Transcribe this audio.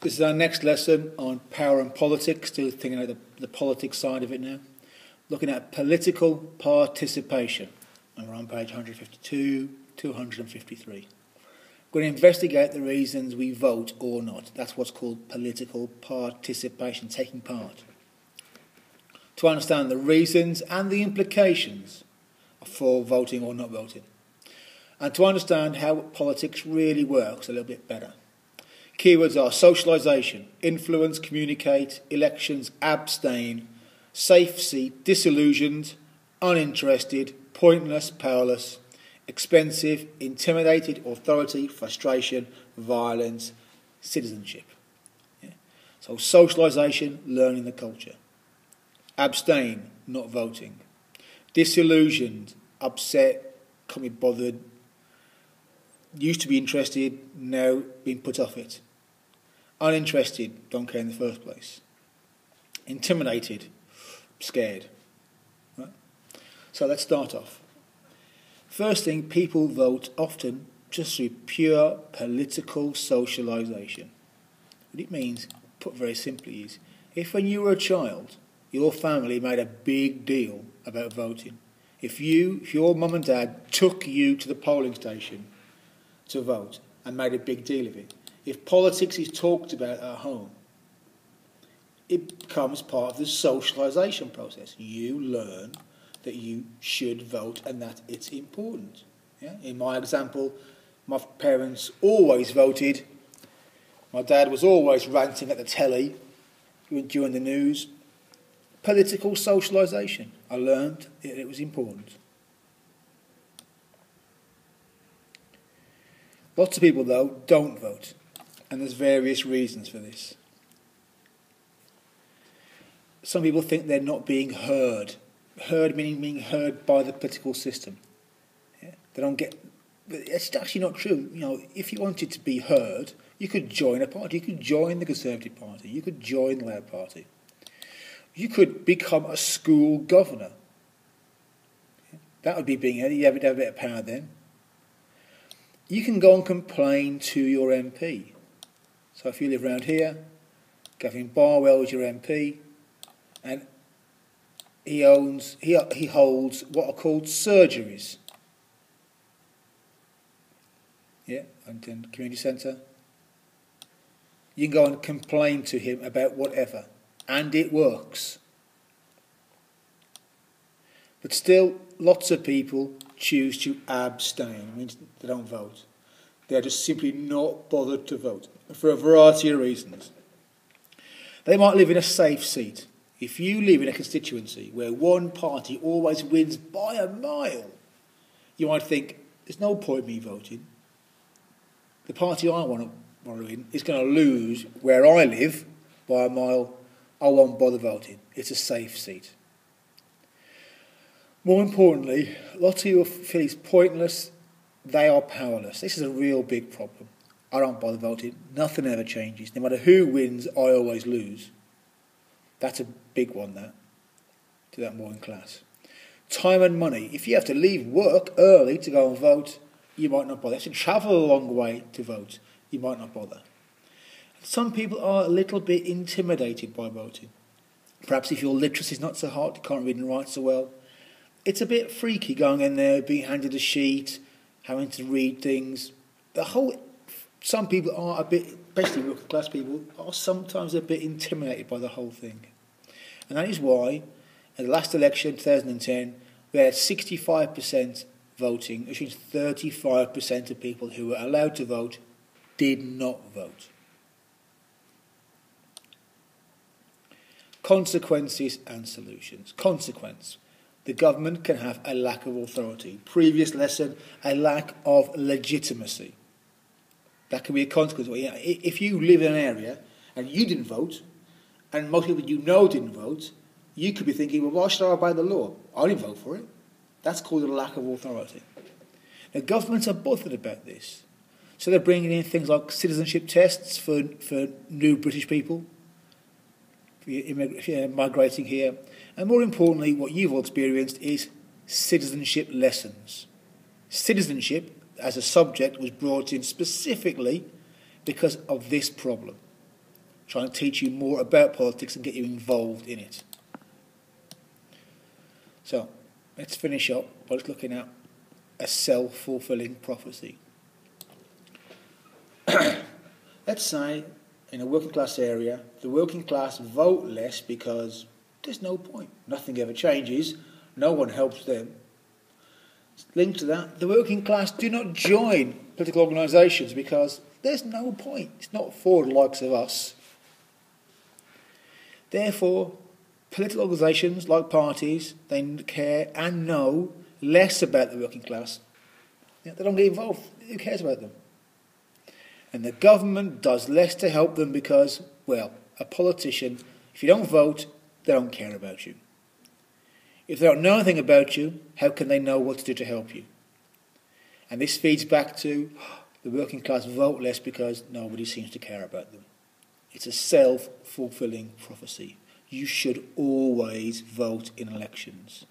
This is our next lesson on power and politics, still thinking about the politics side of it now. Looking at political participation. And we're on page 152 to 153. We're going to investigate the reasons we vote or not. That's what's called political participation, taking part. To understand the reasons and the implications for voting or not voting. And to understand how politics really works a little bit better. Keywords are socialisation, influence, communicate, elections, abstain, safe seat, disillusioned, uninterested, pointless, powerless, expensive, intimidated, authority, frustration, violence, citizenship. Yeah. So socialisation, learning the culture. Abstain, not voting. Disillusioned, upset, can't be bothered. Used to be interested, now being put off it. Uninterested, don't care in the first place. Intimidated, scared. Right? So let's start off. First thing, people vote often just through pure political socialisation. What it means, put very simply, is if when you were a child, your family made a big deal about voting, if your mum and dad took you to the polling station to vote and made a big deal of it, if politics is talked about at home, it becomes part of the socialisation process. You learn that you should vote and that it's important. Yeah? In my example, my parents always voted. My dad was always ranting at the telly during the news. Political socialisation. I learned it was important. Lots of people, though, don't vote. And there's various reasons for this. Some people think they're not being heard. Heard meaning being heard by the political system. Yeah? They don't get. But it's actually not true. You know, if you wanted to be heard, you could join a party. You could join the Conservative Party. You could join the Labour Party. You could become a school governor. Yeah? That would be being heard. You have a bit of power then. You can go and complain to your MP. So if you live around here, Gavin Barwell is your MP, and he holds what are called surgeries. Yeah, and community centre. You can go and complain to him about whatever, and it works. But still, lots of people choose to abstain. It means they don't vote. They're just simply not bothered to vote for a variety of reasons. They might live in a safe seat. If you live in a constituency where one party always wins by a mile, you might think, there's no point me voting. The party I want to win is going to lose where I live by a mile. I won't bother voting. It's a safe seat. More importantly, lots of people feel it's pointless. They are powerless. This is a real big problem. I don't bother voting. Nothing ever changes. No matter who wins, I always lose. That's a big one, that. Do that more in class. Time and money. If you have to leave work early to go and vote, you might not bother. If you travel a long way to vote, you might not bother. Some people are a little bit intimidated by voting. Perhaps if your literacy is not so hot, you can't read and write so well. It's a bit freaky going in there, being handed a sheet, having to read things. Some people are a bit, especially working class people, are sometimes a bit intimidated by the whole thing. And that is why, in the last election, 2010, we had 65% voting, which means 35% of people who were allowed to vote did not vote. Consequences and solutions. Consequence. The government can have a lack of authority. Previous lesson, a lack of legitimacy. That can be a consequence. If you live in an area and you didn't vote, and most people you know didn't vote, you could be thinking, well, why should I obey the law? I didn't vote for it. That's called a lack of authority. Now, governments are bothered about this. So they're bringing in things like citizenship tests for new British people, if you're migrating here. And more importantly, what you've all experienced is citizenship lessons. Citizenship as a subject was brought in specifically because of this problem. try and teach you more about politics and get you involved in it. So, let's finish up by just looking at a self-fulfilling prophecy. Let's say, in a working class area, the working class vote less because there's no point. Nothing ever changes. No one helps them. Linked to that, the working class do not join political organisations because there's no point. It's not for the likes of us. Therefore, political organisations, like parties, they care and know less about the working class. They don't get involved. Who cares about them? And the government does less to help them because, well, a politician, if you don't vote, they don't care about you. If they don't know anything about you, how can they know what to do to help you? And this feeds back to the working class vote less because nobody seems to care about them. It's a self-fulfilling prophecy. You should always vote in elections.